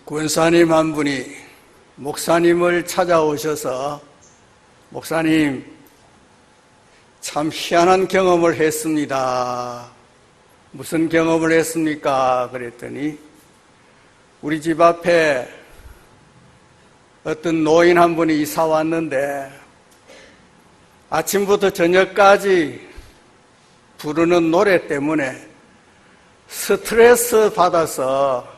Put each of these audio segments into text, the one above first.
권사님 한 분이 목사님을 찾아오셔서 목사님 참 희한한 경험을 했습니다. 무슨 경험을 했습니까? 그랬더니 우리 집 앞에 어떤 노인 한 분이 이사 왔는데 아침부터 저녁까지 부르는 노래 때문에 스트레스 받아서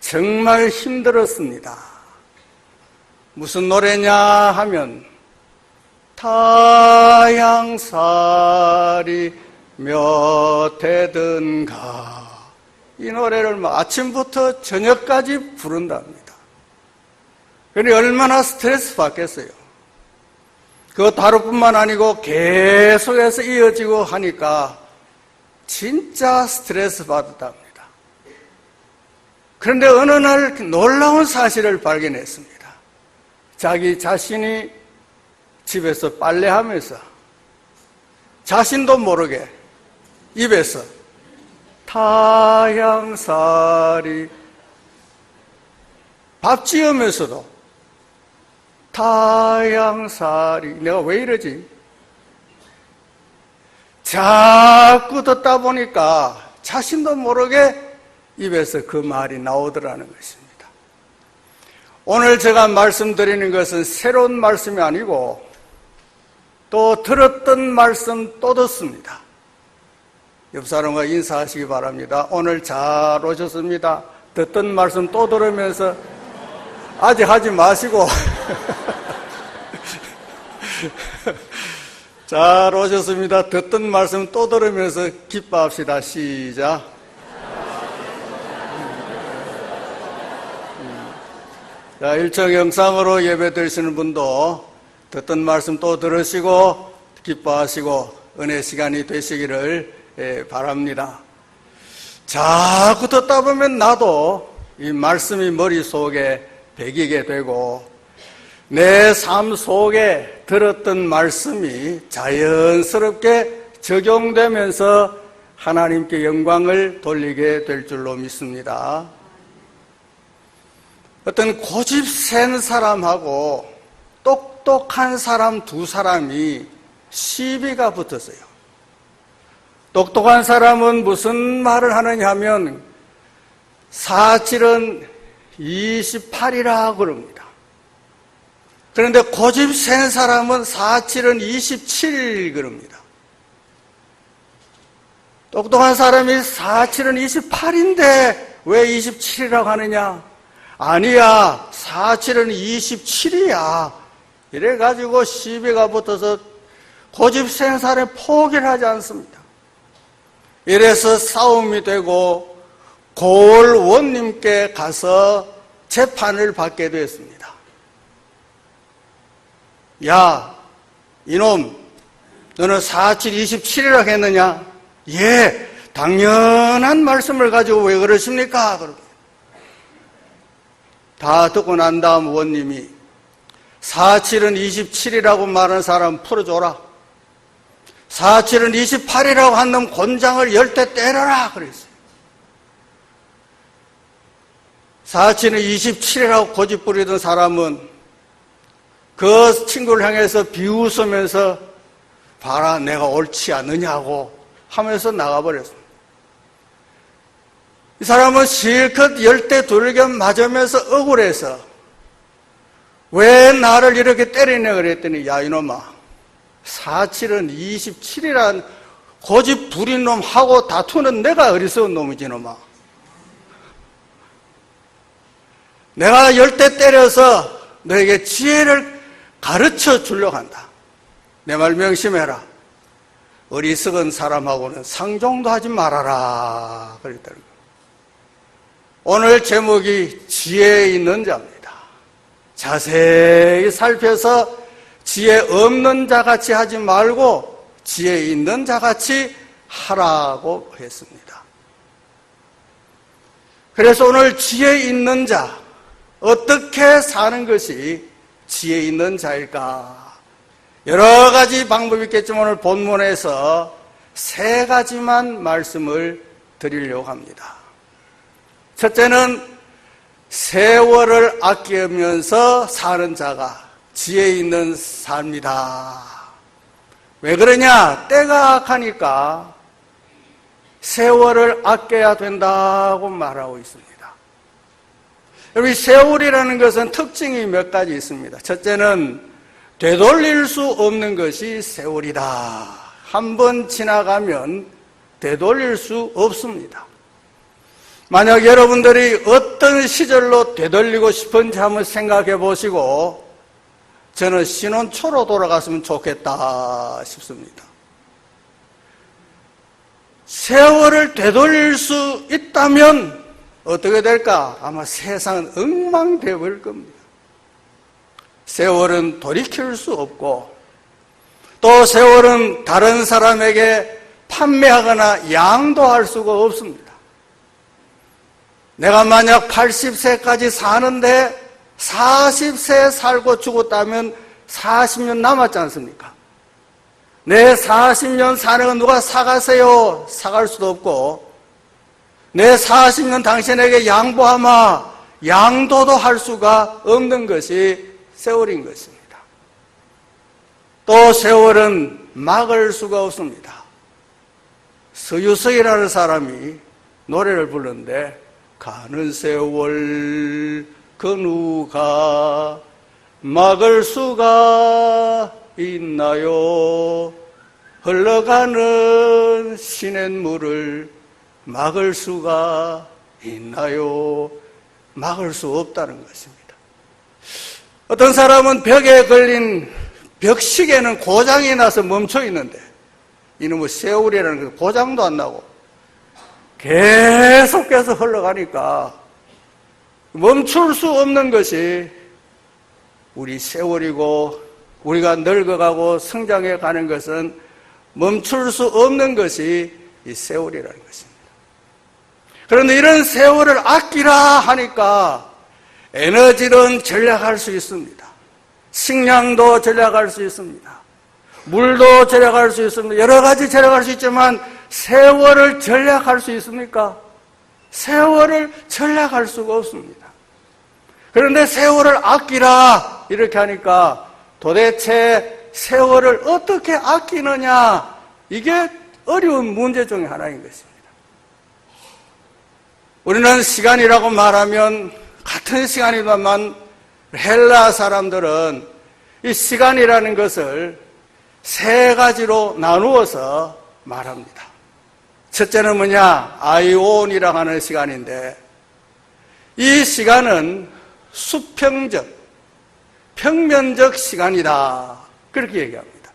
정말 힘들었습니다. 무슨 노래냐 하면 타양살이 몇 해든가 이 노래를 아침부터 저녁까지 부른답니다. 그러니 얼마나 스트레스 받겠어요. 그거 하루뿐만 아니고 계속해서 이어지고 하니까 진짜 스트레스 받았답니다. 그런데 어느 날 놀라운 사실을 발견했습니다. 자기 자신이 집에서 빨래하면서 자신도 모르게 입에서 타양살이 밥 지으면서도 타양살이 내가 왜 이러지? 자꾸 듣다 보니까 자신도 모르게 입에서 그 말이 나오더라는 것입니다. 오늘 제가 말씀드리는 것은 새로운 말씀이 아니고 또 들었던 말씀 또 듣습니다. 옆 사람과 인사하시기 바랍니다. 오늘 잘 오셨습니다. 듣던 말씀 또 들으면서 아직 하지 마시고 잘 오셨습니다. 듣던 말씀 또 들으면서 기뻐합시다. 시작. 자, 일정 영상으로 예배 드리시는 분도 듣던 말씀 또 들으시고 기뻐하시고 은혜 시간이 되시기를 바랍니다. 자꾸 듣다 보면 나도 이 말씀이 머릿속에 배기게 되고 내 삶 속에 들었던 말씀이 자연스럽게 적용되면서 하나님께 영광을 돌리게 될 줄로 믿습니다. 어떤 고집 센 사람하고 똑똑한 사람 두 사람이 시비가 붙었어요. 똑똑한 사람은 무슨 말을 하느냐 하면 47은 28이라 그럽니다. 그런데 고집 센 사람은 47은 27 그럽니다. 똑똑한 사람이 47은 28인데 왜 27이라고 하느냐? 아니야, 47은 27이야. 이래가지고 시비가 붙어서 고집 센 사람이 포기를 하지 않습니다. 이래서 싸움이 되고 고을원님께 가서 재판을 받게 되었습니다. 야, 이놈, 너는 47, 27이라고 했느냐? 예, 당연한 말씀을 가지고 왜 그러십니까? 다 듣고 난 다음 원님이 47은 27이라고 말하는 사람 풀어줘라. 47은 28이라고 한 놈 곤장을 10대 때려라 그랬어요. 47은 27이라고 고집 부리던 사람은 그 친구를 향해서 비웃으면서 봐라 내가 옳지 않느냐고 하면서 나가버렸습니다. 이 사람은 실컷 10대 돌겨 맞으면서 억울해서 왜 나를 이렇게 때리냐 그랬더니 야 이놈아 47은 27이란 고집 부린 놈하고 다투는 내가 어리석은 놈이지 놈아. 내가 10대 때려서 너에게 지혜를 가르쳐 주려고 한다. 내 말 명심해라. 어리석은 사람하고는 상종도 하지 말아라 그랬다는 거예요. 오늘 제목이 지혜 있는 자입니다. 자세히 살펴서 지혜 없는 자같이 하지 말고 지혜 있는 자같이 하라고 했습니다. 그래서 오늘 지혜 있는 자, 어떻게 사는 것이 지혜 있는 자일까? 여러 가지 방법이 있겠지만 오늘 본문에서 3가지만 말씀을 드리려고 합니다. 첫째는 세월을 아끼면서 사는 자가 지혜 있는 삶이다. 왜 그러냐? 때가 악하니까 세월을 아껴야 된다고 말하고 있습니다. 여러분, 세월이라는 것은 특징이 몇 가지 있습니다. 첫째는 되돌릴 수 없는 것이 세월이다. 한번 지나가면 되돌릴 수 없습니다. 만약 여러분들이 어떤 시절로 되돌리고 싶은지 한번 생각해 보시고, 저는 신혼초로 돌아갔으면 좋겠다 싶습니다. 세월을 되돌릴 수 있다면 어떻게 될까? 아마 세상은 엉망되어 버릴 겁니다. 세월은 돌이킬 수 없고, 또 세월은 다른 사람에게 판매하거나 양도할 수가 없습니다. 내가 만약 80세까지 사는데 40세 살고 죽었다면 40년 남았지 않습니까? 내 40년 사는 건 누가 사가세요? 사갈 수도 없고, 내 40년 당신에게 양보하마, 양도도 할 수가 없는 것이 세월인 것입니다. 또 세월은 막을 수가 없습니다. 서유석이라는 사람이 노래를 부르는데, 가는 세월 그 누가 막을 수가 있나요? 흘러가는 시냇물을 막을 수가 있나요? 막을 수 없다는 것입니다. 어떤 사람은 벽에 걸린 벽시계는 고장이 나서 멈춰 있는데, 이놈의 세월이라는 것 고장도 안 나고 계속해서 흘러가니까 멈출 수 없는 것이 우리 세월이고, 우리가 늙어가고 성장해 가는 것은 멈출 수 없는 것이 이 세월이라는 것입니다. 그런데 이런 세월을 아끼라 하니까 에너지는 절약할 수 있습니다. 식량도 절약할 수 있습니다. 물도 절약할 수 있습니다. 여러 가지 절약할 수 있지만 세월을 절약할 수 있습니까? 세월을 절약할 수가 없습니다. 그런데 세월을 아끼라 이렇게 하니까 도대체 세월을 어떻게 아끼느냐, 이게 어려운 문제 중에 하나인 것입니다. 우리는 시간이라고 말하면 같은 시간이지만 헬라 사람들은 이 시간이라는 것을 세 가지로 나누어서 말합니다. 첫째는 뭐냐? 아이온이라고 하는 시간인데, 이 시간은 수평적, 평면적 시간이다, 그렇게 얘기합니다.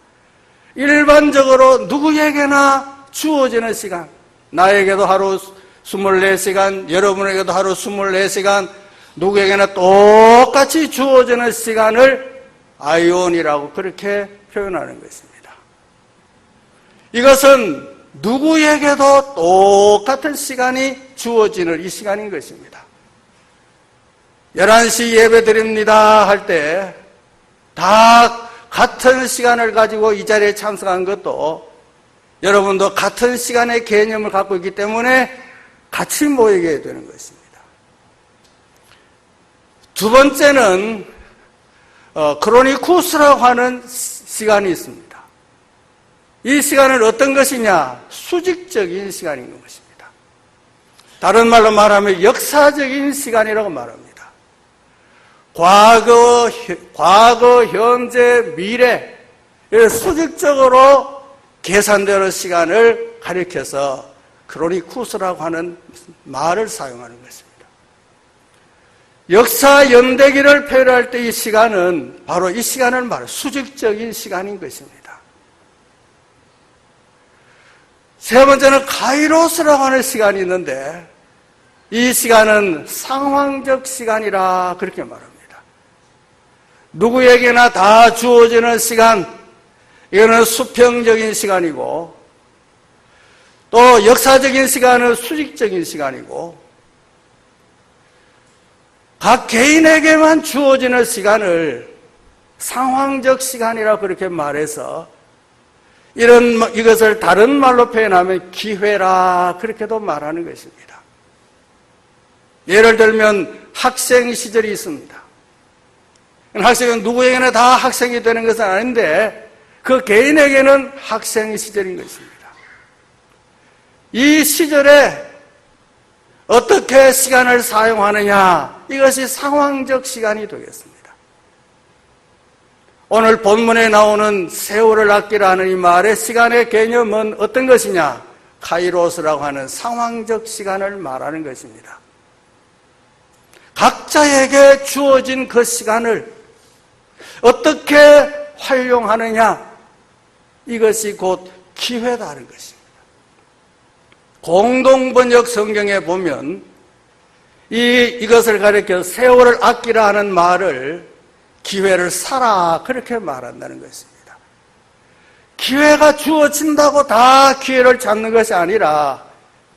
일반적으로 누구에게나 주어지는 시간, 나에게도 하루 24시간, 여러분에게도 하루 24시간, 누구에게나 똑같이 주어지는 시간을 아이온이라고 그렇게 표현하는 것입니다. 이것은 누구에게도 똑같은 시간이 주어지는 이 시간인 것입니다. 11시 예배 드립니다 할 때 다 같은 시간을 가지고 이 자리에 참석한 것도 여러분도 같은 시간의 개념을 갖고 있기 때문에 같이 모이게 되는 것입니다. 두 번째는 크로니쿠스라고 하는 시간이 있습니다. 이 시간은 어떤 것이냐? 수직적인 시간인 것입니다. 다른 말로 말하면 역사적인 시간이라고 말합니다. 과거, 현재, 미래, 수직적으로 계산되는 시간을 가리켜서 크로니쿠스라고 하는 말을 사용하는 것입니다. 역사 연대기를 표현할 때 이 시간은 바로 이 시간을 말해요. 수직적인 시간인 것입니다. 세 번째는 카이로스라고 하는 시간이 있는데, 이 시간은 상황적 시간이라 그렇게 말합니다. 누구에게나 다 주어지는 시간, 이거는 수평적인 시간이고, 또 역사적인 시간은 수직적인 시간이고, 각 개인에게만 주어지는 시간을 상황적 시간이라 그렇게 말해서, 이것을 다른 말로 표현하면 기회라 그렇게도 말하는 것입니다. 예를 들면 학생 시절이 있습니다. 학생은 누구에게나 다 학생이 되는 것은 아닌데 그 개인에게는 학생 시절인 것입니다. 이 시절에 어떻게 시간을 사용하느냐, 이것이 상황적 시간이 되겠습니다. 오늘 본문에 나오는 세월을 아끼라 하는 이 말의 시간의 개념은 어떤 것이냐? 카이로스라고 하는 상황적 시간을 말하는 것입니다. 각자에게 주어진 그 시간을 어떻게 활용하느냐, 이것이 곧 기회다는 것입니다. 공동번역 성경에 보면 이것을 가리켜 세월을 아끼라 하는 말을 기회를 사라, 그렇게 말한다는 것입니다. 기회가 주어진다고 다 기회를 잡는 것이 아니라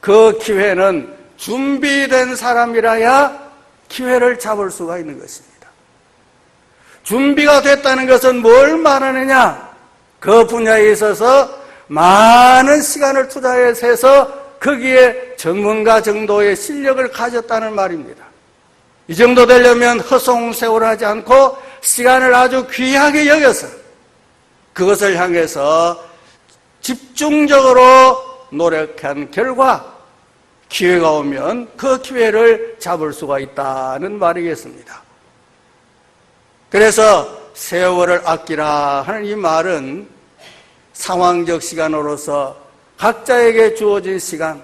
그 기회는 준비된 사람이라야 기회를 잡을 수가 있는 것입니다. 준비가 됐다는 것은 뭘 말하느냐? 그 분야에 있어서 많은 시간을 투자해서 거기에 전문가 정도의 실력을 가졌다는 말입니다. 이 정도 되려면 허송세월을 하지 않고 시간을 아주 귀하게 여겨서 그것을 향해서 집중적으로 노력한 결과 기회가 오면 그 기회를 잡을 수가 있다는 말이겠습니다. 그래서 세월을 아끼라 하는 이 말은 상황적 시간으로서 각자에게 주어진 시간,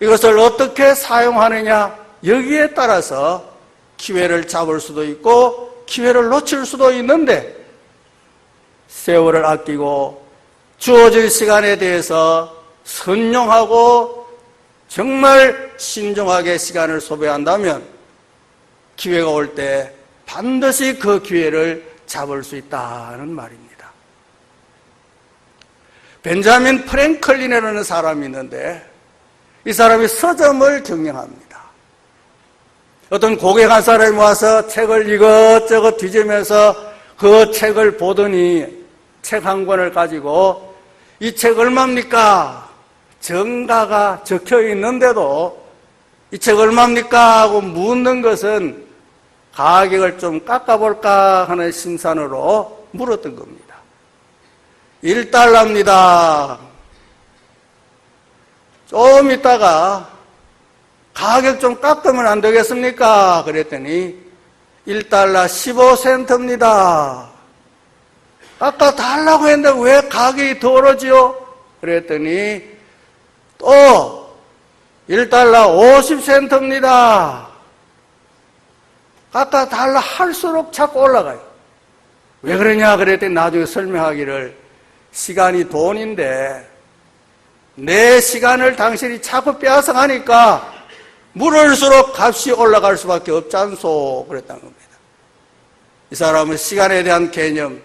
이것을 어떻게 사용하느냐, 여기에 따라서 기회를 잡을 수도 있고 기회를 놓칠 수도 있는데, 세월을 아끼고 주어진 시간에 대해서 선용하고 정말 신중하게 시간을 소비한다면 기회가 올 때 반드시 그 기회를 잡을 수 있다는 말입니다. 벤자민 프랭클린이라는 사람이 있는데 이 사람이 서점을 경영합니다. 어떤 고객 한 사람이 와서 책을 이것저것 뒤지면서 그 책을 보더니 책 한 권을 가지고 이 책 얼마입니까? 정가가 적혀 있는데도 이 책 얼마입니까? 하고 묻는 것은 가격을 좀 깎아볼까 하는 심산으로 물었던 겁니다. 1달러입니다. 좀 있다가 가격 좀 깎으면 안 되겠습니까? 그랬더니 1달러 15센트입니다. 깎아달라고 했는데 왜 가격이 더 오르지요? 그랬더니 또 1달러 50센트입니다. 깎아달라 할수록 자꾸 올라가요. 왜 그러냐? 그랬더니 나중에 설명하기를 시간이 돈인데 내 시간을 당신이 자꾸 빼앗아가니까 물을수록 값이 올라갈 수밖에 없지 않소? 그랬다는 겁니다. 이 사람은 시간에 대한 개념,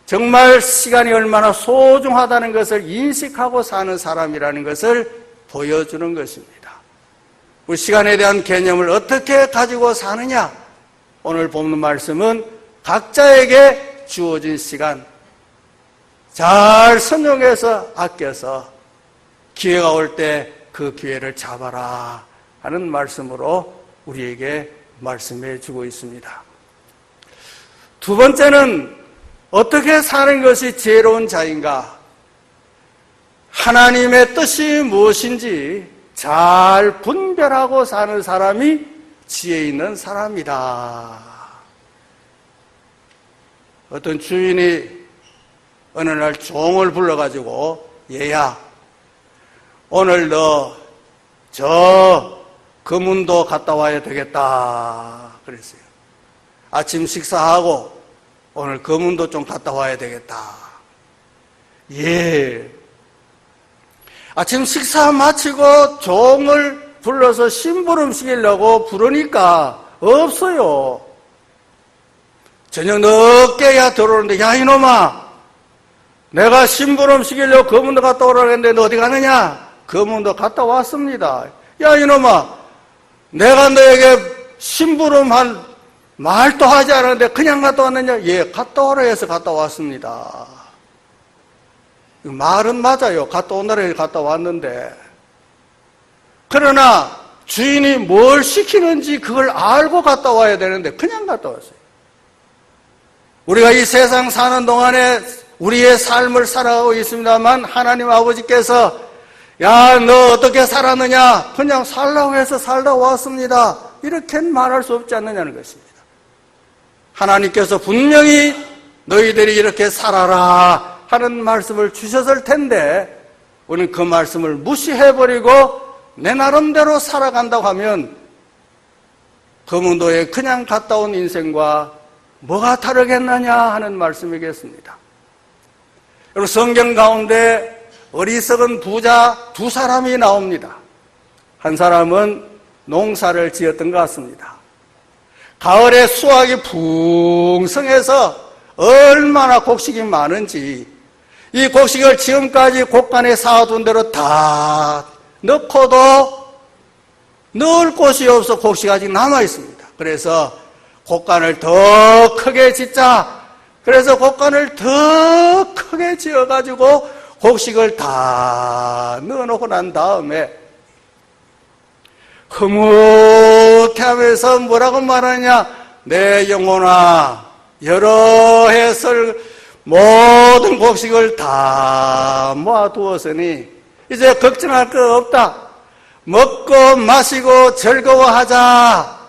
정말 시간이 얼마나 소중하다는 것을 인식하고 사는 사람이라는 것을 보여주는 것입니다. 우리 시간에 대한 개념을 어떻게 가지고 사느냐? 오늘 본문 말씀은 각자에게 주어진 시간 잘 선용해서 아껴서 기회가 올 때 그 기회를 잡아라 하는 말씀으로 우리에게 말씀해 주고 있습니다. 두 번째는 어떻게 사는 것이 지혜로운 자인가? 하나님의 뜻이 무엇인지 잘 분별하고 사는 사람이 지혜 있는 사람이다. 어떤 주인이 어느 날 종을 불러가지고 얘야, 오늘 너 저 금운도 갔다 와야 되겠다 그랬어요. 아침 식사하고 오늘 금운도 좀 갔다 와야 되겠다. 예. 아침 식사 마치고 종을 불러서 심부름 시키려고 부르니까 없어요. 저녁 늦게야 들어오는데, 야 이놈아, 내가 심부름 시키려고 금운도 갔다 오라고 했는데 너 어디 가느냐? 금운도 갔다 왔습니다. 야 이놈아, 내가 너에게 심부름한 말도 하지 않았는데 그냥 갔다 왔느냐? 예, 갔다 오라 해서 갔다 왔습니다. 말은 맞아요. 갔다 오느라 갔다 왔는데. 그러나 주인이 뭘 시키는지 그걸 알고 갔다 와야 되는데 그냥 갔다 왔어요. 우리가 이 세상 사는 동안에 우리의 삶을 살아가고 있습니다만 하나님 아버지께서 야, 너 어떻게 살았느냐? 그냥 살라고 해서 살다 왔습니다. 이렇게는 말할 수 없지 않느냐는 것입니다. 하나님께서 분명히 너희들이 이렇게 살아라 하는 말씀을 주셨을 텐데 우리는 그 말씀을 무시해버리고 내 나름대로 살아간다고 하면 거문도에 그냥 갔다 온 인생과 뭐가 다르겠느냐 하는 말씀이겠습니다. 여러분, 성경 가운데 어리석은 부자 두 사람이 나옵니다. 한 사람은 농사를 지었던 것 같습니다. 가을에 수확이 풍성해서 얼마나 곡식이 많은지 이 곡식을 지금까지 곡간에 쌓아둔 대로 다 넣고도 넣을 곳이 없어 곡식이 아직 남아 있습니다. 그래서 곡간을 더 크게 짓자. 그래서 곡간을 더 크게 지어가지고 곡식을 다 넣어놓고 난 다음에 흐뭇해하면서 뭐라고 말하냐? 내 영혼아, 여러 해 썰 모든 곡식을 다 모아두었으니 이제 걱정할 거 없다. 먹고 마시고 즐거워하자.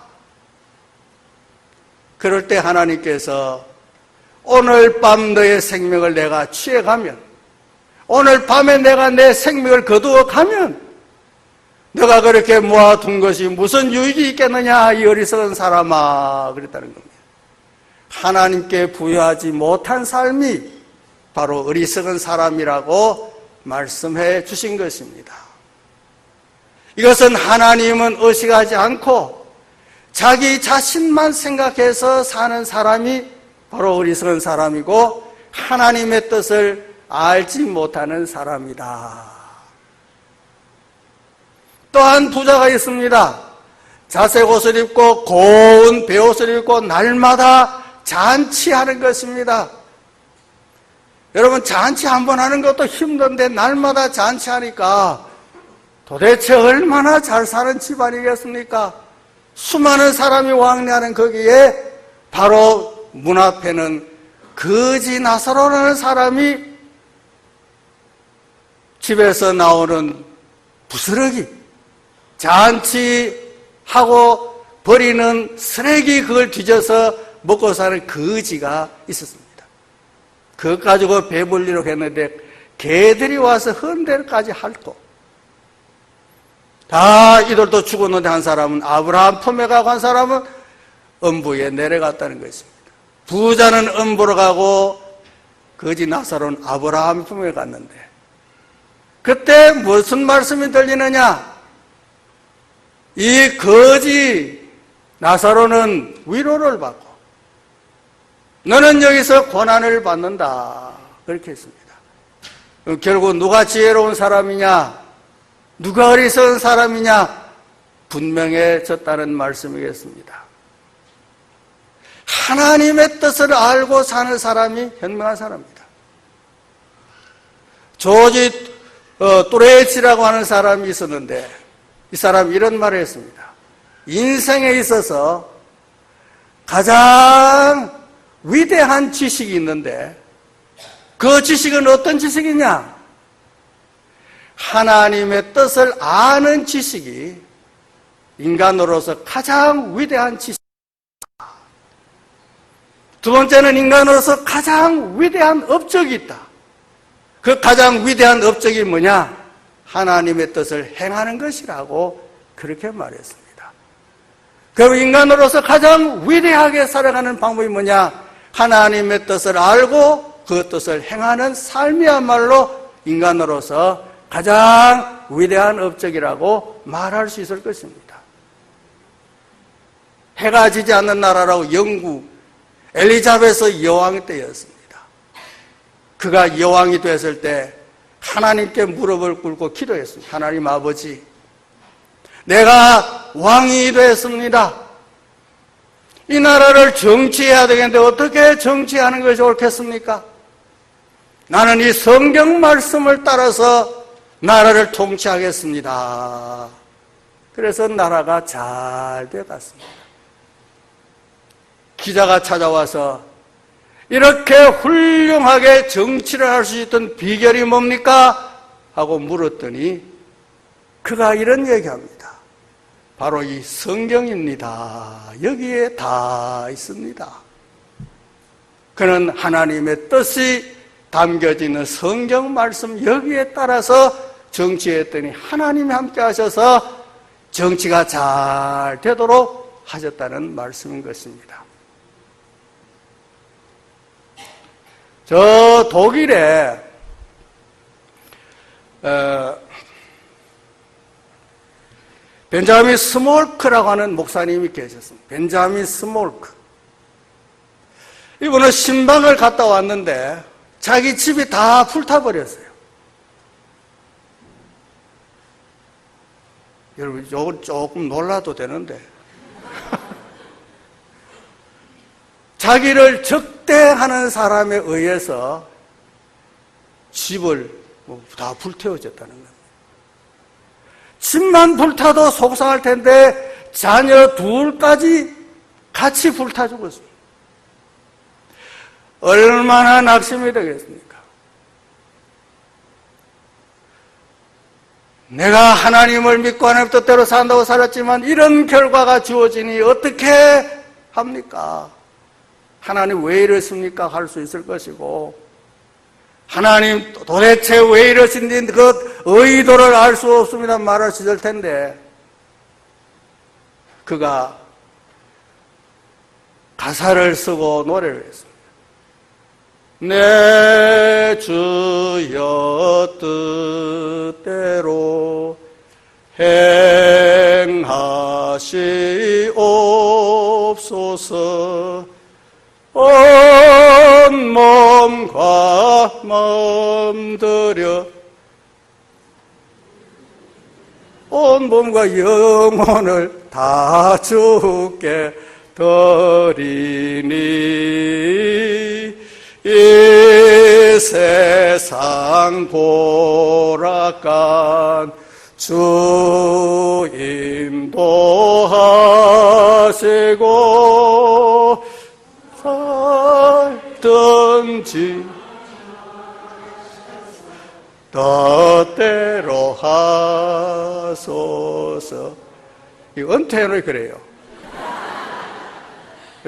그럴 때 하나님께서 오늘 밤 너의 생명을 내가 취해가면, 오늘 밤에 내가 내 생명을 거두어 가면 너가 그렇게 모아둔 것이 무슨 유익이 있겠느냐, 이 어리석은 사람아, 그랬다는 겁니다. 하나님께 부여하지 못한 삶이 바로 어리석은 사람이라고 말씀해 주신 것입니다. 이것은 하나님은 의식하지 않고 자기 자신만 생각해서 사는 사람이 바로 어리석은 사람이고 하나님의 뜻을 알지 못하는 사람이다. 또한 부자가 있습니다. 자색 옷을 입고 고운 베옷을 입고 날마다 잔치하는 것입니다. 여러분, 잔치 한번 하는 것도 힘든데 날마다 잔치하니까 도대체 얼마나 잘 사는 집안이겠습니까? 수많은 사람이 왕래하는 거기에 바로 문 앞에는 거지 나사로라는 사람이 집에서 나오는 부스러기, 잔치하고 버리는 쓰레기, 그걸 뒤져서 먹고 사는 거지가 있었습니다. 그것 가지고 배불리려고 했는데 개들이 와서 헌데까지 핥고, 다 이들도 죽었는데 한 사람은 아브라함 품에 가고 한 사람은 음부에 내려갔다는 것입니다. 부자는 음부로 가고 거지 나사로는 아브라함 품에 갔는데 그때 무슨 말씀이 들리느냐? 이 거지 나사로는 위로를 받고 너는 여기서 고난을 받는다, 그렇게 했습니다. 결국 누가 지혜로운 사람이냐, 누가 어리석은 사람이냐, 분명해졌다는 말씀이겠습니다. 하나님의 뜻을 알고 사는 사람이 현명한 사람입니다. 조지 또레치라고 하는 사람이 있었는데 이 사람이 이런 말을 했습니다. 인생에 있어서 가장 위대한 지식이 있는데 그 지식은 어떤 지식이냐? 하나님의 뜻을 아는 지식이 인간으로서 가장 위대한 지식이다. 두 번째는 인간으로서 가장 위대한 업적이 있다. 그 가장 위대한 업적이 뭐냐? 하나님의 뜻을 행하는 것이라고 그렇게 말했습니다. 그럼 인간으로서 가장 위대하게 살아가는 방법이 뭐냐? 하나님의 뜻을 알고 그 뜻을 행하는 삶이야말로 인간으로서 가장 위대한 업적이라고 말할 수 있을 것입니다. 해가 지지 않는 나라라고 영국 엘리자베스 여왕 때였습니다. 그가 여왕이 됐을 때 하나님께 무릎을 꿇고 기도했습니다. 하나님 아버지, 내가 왕이 됐습니다. 이 나라를 정치해야 되겠는데 어떻게 정치하는 것이 옳겠습니까? 나는 이 성경 말씀을 따라서 나라를 통치하겠습니다. 그래서 나라가 잘 돼갔습니다. 기자가 찾아와서 이렇게 훌륭하게 정치를 할 수 있던 비결이 뭡니까? 하고 물었더니 그가 이런 얘기합니다. 바로 이 성경입니다. 여기에 다 있습니다. 그는 하나님의 뜻이 담겨지는 성경 말씀 여기에 따라서 정치했더니 하나님이 함께 하셔서 정치가 잘 되도록 하셨다는 말씀인 것입니다. 저 독일에 벤자민 스몰크라고 하는 목사님이 계셨습니다. 벤자민 스몰크. 이분은 신방을 갔다 왔는데 자기 집이 다 불타버렸어요. 여러분, 이건 조금 놀라도 되는데. 자기를 적대하는 사람에 의해서 집을 다 불태워졌다는 거예요. 집만 불타도 속상할 텐데 자녀 둘까지 같이 불타 죽었습니다. 얼마나 낙심이 되겠습니까? 내가 하나님을 믿고 하나님 뜻대로 산다고 살았지만 이런 결과가 주어지니 어떻게 합니까? 하나님 왜 이러십니까? 할 수 있을 것이고, 하나님 도대체 왜 이러신지 그 의도를 알 수 없습니다 말할 수 있을 텐데, 그가 가사를 쓰고 노래를 했습니다. 내 주여 뜻대로 행하시옵소서. 온 몸과 마음 들여 온 몸과 영혼을 다 주께 드리니 이 세상 고락간 주 인도하시고 살든지 뜻대로 하소서. 이 은퇴를 그래요.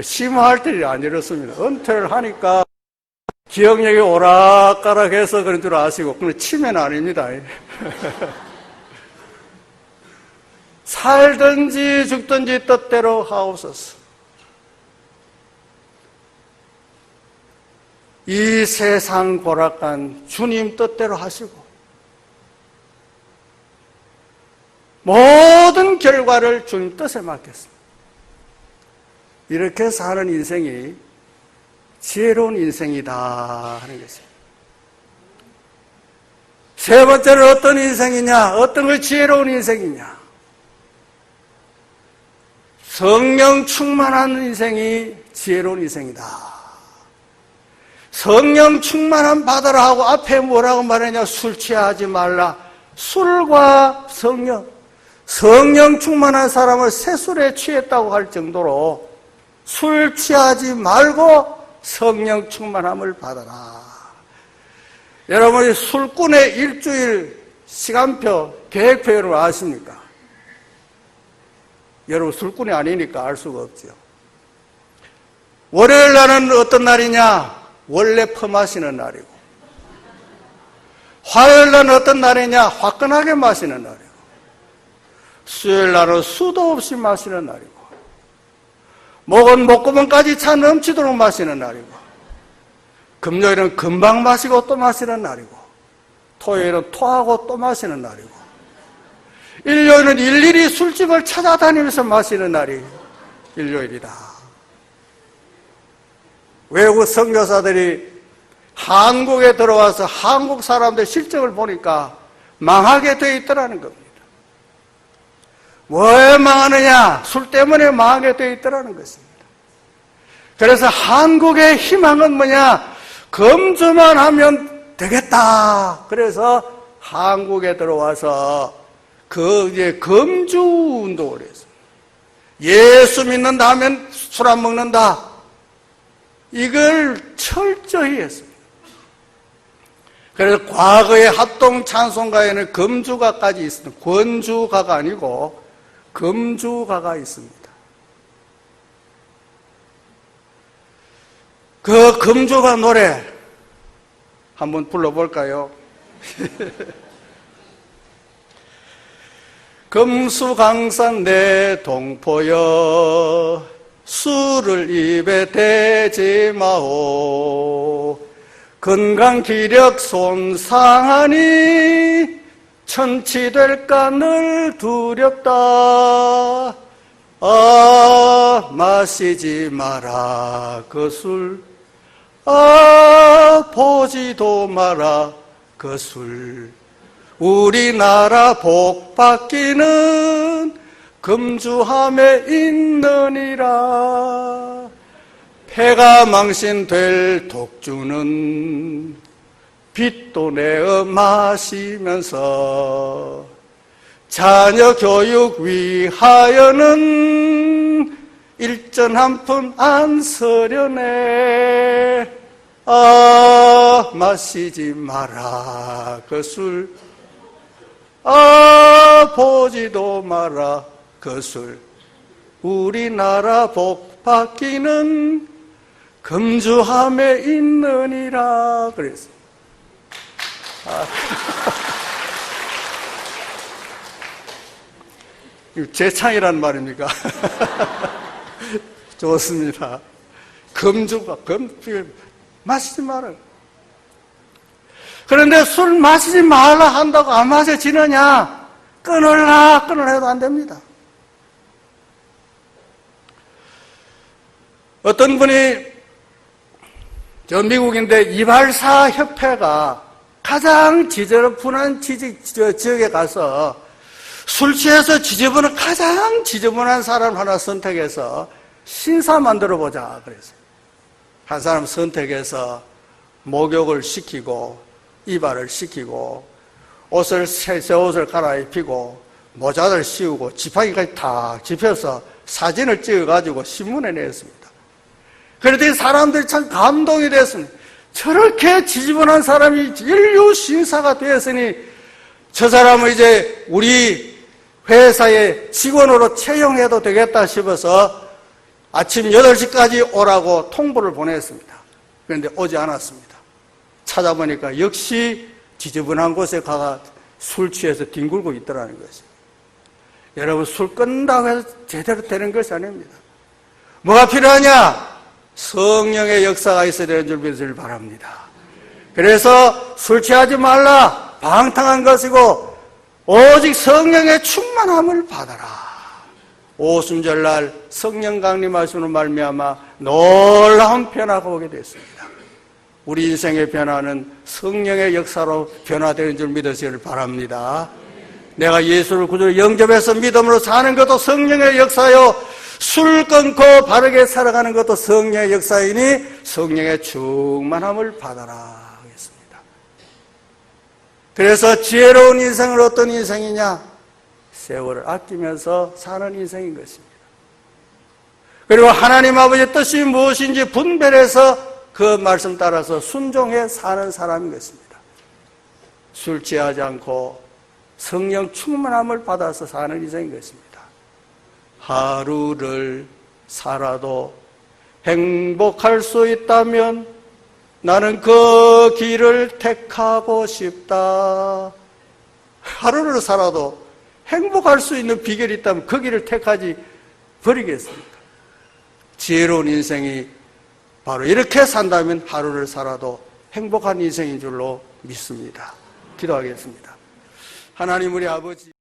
심화할 때이 안 이렇습니다. 은퇴를 하니까 기억력이 오락가락해서 그런 줄 아시고, 그건 치매는 아닙니다. 살든지 죽든지 뜻대로 하옵소서. 이 세상 고락간 주님 뜻대로 하시고 모든 결과를 주님 뜻에 맡겼습니다. 이렇게 사는 인생이 지혜로운 인생이다 하는 것입니다. 세 번째는 어떤 인생이냐? 어떤 걸 지혜로운 인생이냐? 성령 충만한 인생이 지혜로운 인생이다. 성령 충만함 받으라 하고 앞에 뭐라고 말하냐? 술 취하지 말라. 술과 성령 충만한 사람을 새술에 취했다고 할 정도로 술 취하지 말고 성령 충만함을 받아라. 여러분이 술꾼의 일주일 시간표, 계획표 여러분 아십니까? 여러분 술꾼이 아니니까 알 수가 없죠. 월요일 날은 어떤 날이냐? 원래 퍼마시는 날이고, 화요일 날은 어떤 날이냐? 화끈하게 마시는 날이고, 수요일 날은 수도 없이 마시는 날이고, 목은 목구멍까지 차 넘치도록 마시는 날이고, 금요일은 금방 마시고 또 마시는 날이고, 토요일은 토하고 또 마시는 날이고, 일요일은 일일이 술집을 찾아다니면서 마시는 날이 일요일이다. 외국 선교사들이 한국에 들어와서 한국 사람들 실적을 보니까 망하게 되어 있더라는 겁니다. 왜 망하느냐? 술 때문에 망하게 되어 있더라는 것입니다. 그래서 한국의 희망은 뭐냐? 검주만 하면 되겠다. 그래서 한국에 들어와서 이제 금주 운동을 했어요. 예수 믿는다 하면 술 안 먹는다. 이걸 철저히 했습니다. 그래서 과거의 합동 찬송가에는 금주가까지 있습니다. 권주가가 아니고 금주가가 있습니다. 그 금주가 노래 한번 불러볼까요? 금수강산 내 동포여 술을 입에 대지 마오. 건강 기력 손상하니 천치될까 늘 두렵다. 아 마시지 마라 그 술. 아 보지도 마라 그 술. 우리나라 복 받기는 금주함에 있느니라. 폐가 망신될 독주는 빚도 내어 마시면서 자녀 교육 위하여는 일전 한 푼 안 서려네. 아 마시지 마라 그 술. 아 보지도 마라 그 술. 우리나라 복 받기는 금주함에 있느니라 그랬어요. 제 창이란 말입니까? 좋습니다. 금주가 마시지 마라. 그런데 술 마시지 말라 한다고 안 마셔지느냐? 끊으라 해도 안 됩니다. 어떤 분이 저 미국인데 이발사 협회가 가장 지저분한 지역에 가서 술 취해서 가장 지저분한 사람 하나 선택해서 신사 만들어 보자 그랬어요. 한 사람 선택해서 목욕을 시키고 이발을 시키고 새 옷을 갈아입히고 모자를 씌우고 지팡이까지 탁 짚어서 사진을 찍어가지고 신문에 냈습니다. 그랬더니 사람들이 참 감동이 됐습니다. 저렇게 지저분한 사람이 인류 신사가 되었으니 저 사람을 이제 우리 회사에 직원으로 채용해도 되겠다 싶어서 아침 8시까지 오라고 통보를 보냈습니다. 그런데 오지 않았습니다. 찾아보니까 역시 지저분한 곳에 가가 술 취해서 뒹굴고 있더라는 것이죠. 여러분 술 끊는다고 해서 제대로 되는 것이 아닙니다. 뭐가 필요하냐? 성령의 역사가 있어야 되는 줄 믿으시길 바랍니다. 그래서 술 취하지 말라. 방탕한 것이고 오직 성령의 충만함을 받아라. 오순절날 성령 강림하시는 말미암아 놀라운 변화가 오게 됐습니다. 우리 인생의 변화는 성령의 역사로 변화되는 줄 믿으시길 바랍니다. 내가 예수를 구주로 영접해서 믿음으로 사는 것도 성령의 역사요, 술 끊고 바르게 살아가는 것도 성령의 역사이니 성령의 충만함을 받아라 하겠습니다. 그래서 지혜로운 인생은 어떤 인생이냐? 세월을 아끼면서 사는 인생인 것입니다. 그리고 하나님 아버지의 뜻이 무엇인지 분별해서 그 말씀 따라서 순종해 사는 사람인 것입니다. 술 취하지 않고 성령 충만함을 받아서 사는 인생인 것입니다. 하루를 살아도 행복할 수 있다면 나는 그 길을 택하고 싶다. 하루를 살아도 행복할 수 있는 비결이 있다면 그 길을 택하지 버리겠습니까? 지혜로운 인생이 바로 이렇게 산다면 하루를 살아도 행복한 인생인 줄로 믿습니다. 기도하겠습니다. 하나님 우리 아버지